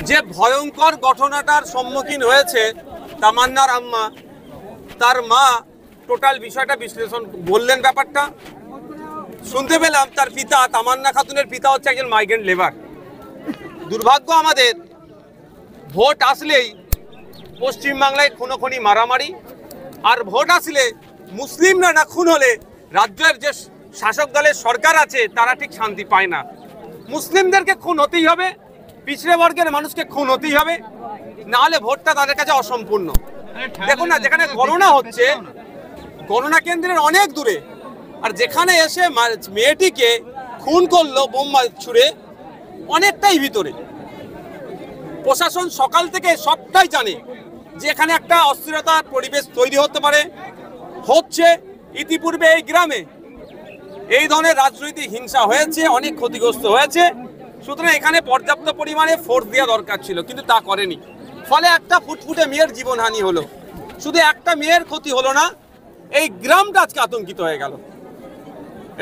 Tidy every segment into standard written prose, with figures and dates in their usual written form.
যে ভয়ঙ্কর ঘটনাটার সম্মুখীন হয়েছে তামান্নার আম্মা, তার মা টোটাল বিষয়টা বিশ্লেষণ বললেন। ব্যাপারটা শুনতে পেলাম তার পিতা, তামান্না খাতুনের পিতা হচ্ছে একজন মাইগ্রেন্ট লেবার। দুর্ভাগ্য আমাদের, ভোট আসলেই পশ্চিমবাংলায় খুনোখুনি মারামারি, আর ভোট আসলে মুসলিমরা না খুন হলে রাজ্যের যে শাসক দলের সরকার আছে তারা ঠিক শান্তি পায় না। মুসলিমদেরকে খুন হতেই হবে, পিছড়ে বর্গের মানুষকে খুন হতেই হবে, না হলে ভোটটা তাদের কাছে অসম্পূর্ণ। দেখুন না, যেখানে গণনা হচ্ছে গণনা কেন্দ্রের অনেক দূরে, আর যেখানে এসে মেয়েটিকে খুন করলো বোমা ছুড়ে অনেকটাই ভিতরে। প্রশাসন সকাল থেকে সবটাই জানে যে এখানে একটা অস্থিরতার পরিবেশ তৈরি হতে পারে, হচ্ছে। ইতিপূর্বে এই গ্রামে এই ধরনের রাজনৈতিক হিংসা হয়েছে, অনেক ক্ষতিগ্রস্ত হয়েছে। সুতরাং এখানে পর্যাপ্ত পরিমাণে ফোর্স দেওয়া দরকার ছিল, কিন্তু তা করেনি। ফলে একটা ফুটফুটে মেয়ের জীবনহানি হলো। শুধু একটা মেয়ের ক্ষতি হলো না, এই গ্রামটা আজকে আতঙ্কিত হয়ে গেল।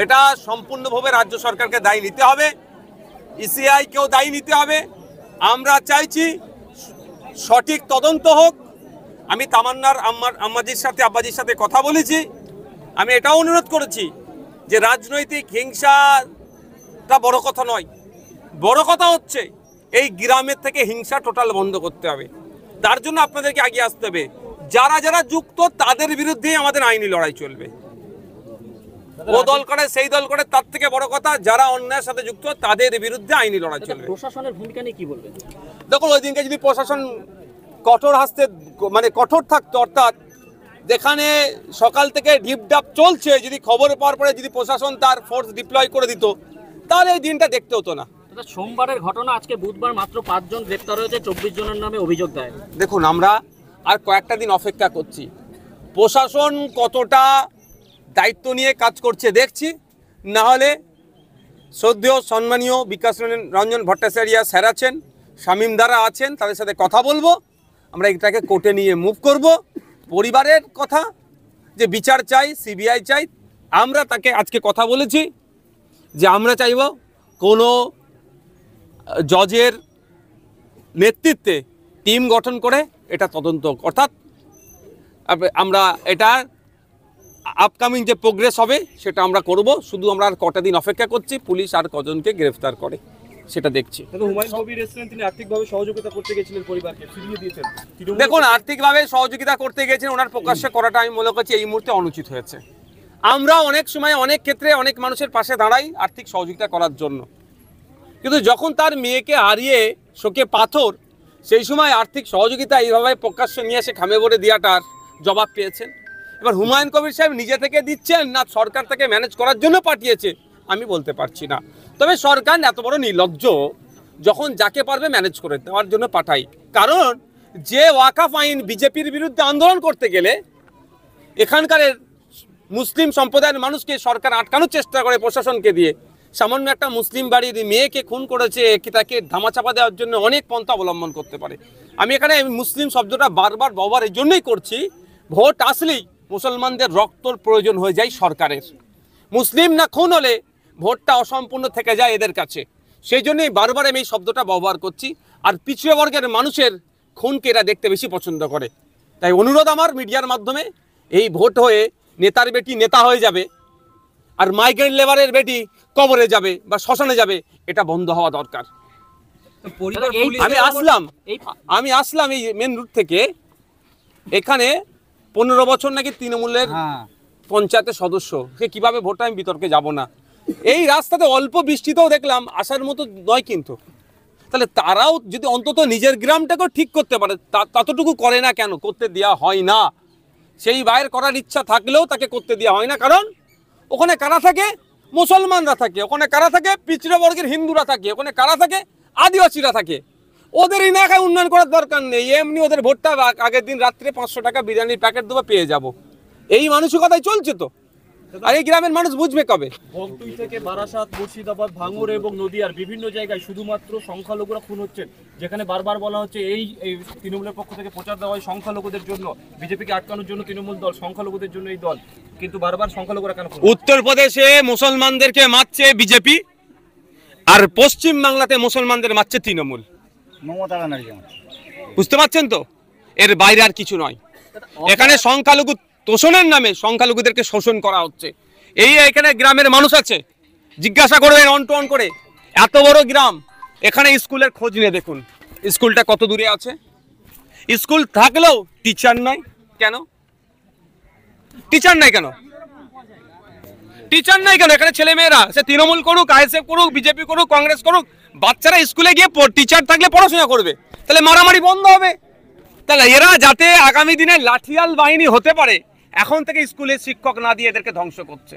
এটা সম্পূর্ণভাবে রাজ্য সরকারকে দায়ী নিতে হবে, ইসিআইকেও দায়ী নিতে হবে। আমরা চাইছি সঠিক তদন্ত হোক। আমি তামান্নার আব্বাজির সাথে কথা বলেছি। আমি এটাও অনুরোধ করেছি যে রাজনৈতিক হিংসাটা বড় কথা নয়, বড় কথা হচ্ছে এই গ্রামের থেকে হিংসা টোটাল বন্ধ করতে হবে। তার জন্য আপনাদেরকে এগিয়ে আসতে হবে। যারা যারা যুক্ত তাদের বিরুদ্ধেই আমাদের আইনি লড়াই চলবে। ও দল করে সেই দল করে, তার থেকে বড় কথা যারা অন্যায়ের সাথে যুক্ত তাদের বিরুদ্ধে আইনি লড়াই চলবে। প্রশাসনের ভূমিকা নিয়ে কি বলবেন? দেখুন, ওই দিনকে যদি প্রশাসন কঠোর হাসতে কঠোর থাকতো, অর্থাৎ যেখানে সকাল থেকে ঢিপঢাপ চলছে, যদি খবর পাওয়ার পরে যদি প্রশাসন তার ফোর্স ডিপ্লয় করে দিত, তাহলে এই দিনটা দেখতে হতো না। সোমবারের ঘটনা, আজকে বুধবার মাত্র 5 জন গ্রেপ্তার হয়েছে, 24 জনের নামে অভিযোগ দেয়। দেখুন, আমরা আর কয়েকটা দিন অপেক্ষা করছি, প্রশাসন কতটা দায়িত্ব নিয়ে কাজ করছে দেখছি। না হলে শ্রদ্ধেয় সম্মানীয় বিকাশ রঞ্জন ভট্টাচার্য স্যার আছেন, শামীম দ্বারা আছেন, তাদের সাথে কথা বলবো। আমরা এটাকে কোর্টে নিয়ে মুভ করব। পরিবারের কথা যে বিচার চাই, সিবিআই চাই, আমরা তাকে আজকে কথা বলেছি যে আমরা চাইব কোনো জজের নেতৃত্বে টিম গঠন করে এটা তদন্ত, অর্থাৎ আমরা এটা আপকামিং যে প্রোগ্রেস হবে সেটা আমরা করব। শুধু আমরা আর কটা দিন অপেক্ষা করছি, পুলিশ আর কজনকে গ্রেফতার করে সেটা দেখছি। হুমায়ুন কবির এসেছিলেন, তিনি আর্থিকভাবে সহযোগিতা করতে গেছিলেন, পরিবারকে ফিরিয়ে দিয়েছেন। দেখুন, আর্থিকভাবে সহযোগিতা করতে গেছেন, ওনার প্রকাশ্যে করাটা আমি মনে করছি এই মুহূর্তে অনুচিত হয়েছে। আমরা অনেক সময় অনেক ক্ষেত্রে অনেক মানুষের পাশে দাঁড়াই আর্থিক সহযোগিতা করার জন্য, কিন্তু যখন তার মেয়েকে হারিয়ে শোকে পাথর, সেই সময় আর্থিক সহযোগিতা এইভাবে প্রকাশ্যে নিয়ে এসে খামে ভরে দেওয়াটার জবাব পেয়েছেন। এবার হুমায়ুন কবির সাহেব নিজে থেকে দিচ্ছেন না সরকার তাকে ম্যানেজ করার জন্য পাঠিয়েছে আমি বলতে পারছি না। তবে সরকার এত বড় নির্লজ্জ, যখন যাকে পারবে ম্যানেজ করে দেওয়ার জন্য পাঠাই। কারণ যে ওয়াকাফ আইন বিজেপির বিরুদ্ধে আন্দোলন করতে গেলে এখানকার মুসলিম সম্প্রদায়ের মানুষকে সরকার আটকানোর চেষ্টা করে প্রশাসনকে দিয়ে, সামান্য একটা মুসলিম বাড়ির মেয়েকে খুন করেছে, তাকে ধামাচাপা দেওয়ার জন্য অনেক পন্থা অবলম্বন করতে পারে। আমি এখানে মুসলিম শব্দটা বারবার ব্যবহার এই জন্যই করছি, ভোট আসলেই মুসলমানদের রক্তর প্রয়োজন হয়ে যায় সরকারের। মুসলিম না খুন হলে ভোটটা অসম্পূর্ণ থেকে যায় এদের কাছে, সেই জন্যই বারবার আমি এই শব্দটা ব্যবহার করছি। আর পিছিয়ে বর্গের মানুষের খুনকে এরা দেখতে বেশি পছন্দ করে। তাই অনুরোধ আমার মিডিয়ার মাধ্যমে, এই ভোট হয়ে নেতার বেটি নেতা হয়ে যাবে আর মাইগ্রেন্ট লেবারের বেটি কবরে যাবে বা শ্মশানে যাবে, এটা বন্ধ হওয়া দরকার। আমি আসলাম এই মেন রুট থেকে, এখানে 15 বছর নাকি তৃণমূলের পঞ্চায়েতের সদস্য, সে কিভাবে ভোট আমি বিতর্কে যাব না। এই রাস্তাতে অল্প বৃষ্টিতেও দেখলাম আসার মতো নয়, কিন্তু তাহলে তারাও যদি অন্তত নিজের গ্রামটাকেও ঠিক করতে পারে, ততটুকু করে না কেন? করতে দেওয়া হয় না। সেই বাইরে করার ইচ্ছা থাকলেও তাকে করতে দেওয়া হয় না। কারণ ওখানে কারা থাকে? মুসলমানরা থাকে। ওখানে কারা থাকে? পিছড়ে বর্গের হিন্দুরা থাকে। ওখানে কারা থাকে? আদিবাসীরা থাকে। ওদের এলাকায় উন্নয়ন করার দরকার নেই, এমনি ওদের ভোটটা আগের দিন রাত্রে 500 টাকা বিরিয়ানির প্যাকেট দেবো, পেয়ে যাব, এই মানসিকতাই চলছে তো। আর এই গ্রামের মানুষ বুঝবে কবে? বগটুই থেকে বারাসাত, মুর্শিদাবাদ, ভাঙড় এবং নদিয়ার বিভিন্ন জায়গায় শুধুমাত্র সংখ্যালঘুরা খুন হচ্ছেন, যেখানে বারবার বলা হচ্ছে এই তৃণমূলের পক্ষ থেকে প্রচার দেওয়া হয় সংখ্যালঘুদের জন্য, বিজেপিকে আটকানোর জন্য তৃণমূল দল, সংখ্যালঘুদের জন্য এই দল, কিন্তু বারবার সংখ্যালঘুরা কেন? উত্তরপ্রদেশে মুসলমানদেরকে মারছে বিজেপি, আর পশ্চিম বাংলাতে মুসলমানদের মারছে তৃণমূল। মমতা ব্যানার্জি আমার। বুঝতে পারছেন তো? এর বাইরে আর কিছু নয়। এখানে সংখ্যালঘু তোষণের নামে সংখ্যালঘুদেরকে শোষণ করা হচ্ছে। এখানে গ্রামের মানুষ আছে, জিজ্ঞাসা করবেন অন টু অন করে, এত বড় গ্রাম, এখানে স্কুলের খোঁজ নিয়ে দেখুন স্কুলটা কত দূরে আছে। স্কুল থাকলেও টিচার নাই। কেন টিচার নাই? টিচার নাই কেন? এখানে ছেলে মেয়েরা, সে তৃণমূল করুক, আইএসএফ করুক, বিজেপি করুক, কংগ্রেস করুক, বাচ্চারা স্কুলে গিয়ে টিচার থাকলে পড়াশোনা করবে, তাহলে মারামারি বন্ধ হবে। তাহলে এরা যাতে আগামী দিনে লাঠিয়াল বাহিনী হতে পারে, এখন থেকে স্কুলে শিক্ষক না দিয়ে এদেরকে ধ্বংস করছে।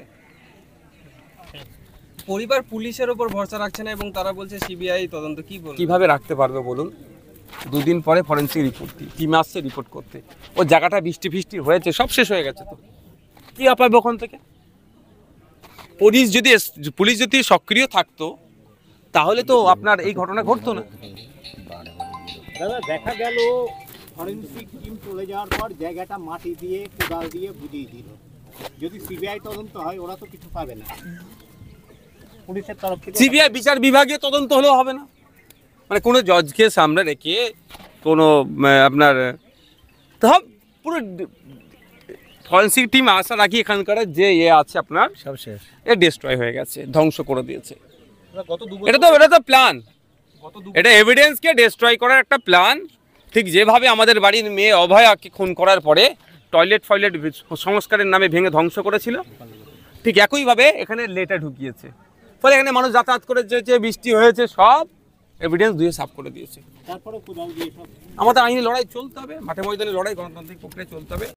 পরিবার পুলিশের উপর ভরসা রাখছে না এবং তারা বলছে সিবিআই তদন্ত। কি বলবো? কিভাবে রাখতে পারবে বলুন? দুদিন পরে ফরেন্সিক রিপোর্ট, টিম আসছে রিপোর্ট করতে। ও জায়গাটা বৃষ্টি ফিষ্টি হয়েছে, সব শেষ হয়ে গেছে, তো কি পাবে ওখান থেকে? পুলিশ যদি সক্রিয় থাকতো তাহলে তো আপনার এই ঘটনা ঘটতো না। দাদা, দেখা গেল ফরেন্সিক টিম চলে যাওয়ার পর জায়গাটা মাটি দিয়ে কোদাল দিয়ে বুঝিয়ে দিল। যদি সিবিআই তদন্ত হয় ওরা তো কিছু পাবে না, পুলিশের তরফ থেকে। সিবিআই বিচার বিভাগীয় তদন্ত হলেও হবে না? মানে কোনো জজকে সামনে রেখে কোনো আপনার সব পুরো ফরেন্সিক টিম আসার আগে এখানকার যে আছে আপনার সব শেষ, এ ডিস্ট্রয় হয়ে গেছে, ধ্বংস করে দিয়েছে। গত 2 এটা তো প্ল্যান, এটা এভিডেন্সকে ডিস্ট্রয় করার একটা প্ল্যান। ঠিক যেভাবে আমাদের বাড়ির মেয়ে অভয়াকে খুন করার পরে টয়লেট সংস্কারের নামে ভেঙে ধ্বংস করেছিল, ঠিক একইভাবে এখানে লেটা ঢুকিয়েছে। ফলে এখানে মানুষ যাতায়াত করে যে বৃষ্টি হয়েছে সব এভিডেন্স দিয়ে সাফ করে দিয়েছে। তারপরে কোদাল দিয়ে সব। আমাদের আইনি লড়াই চলতে হবে, মাঠে ময়দানে লড়াই গণতান্ত্রিক প্রক্রিয়া চলতে হবে।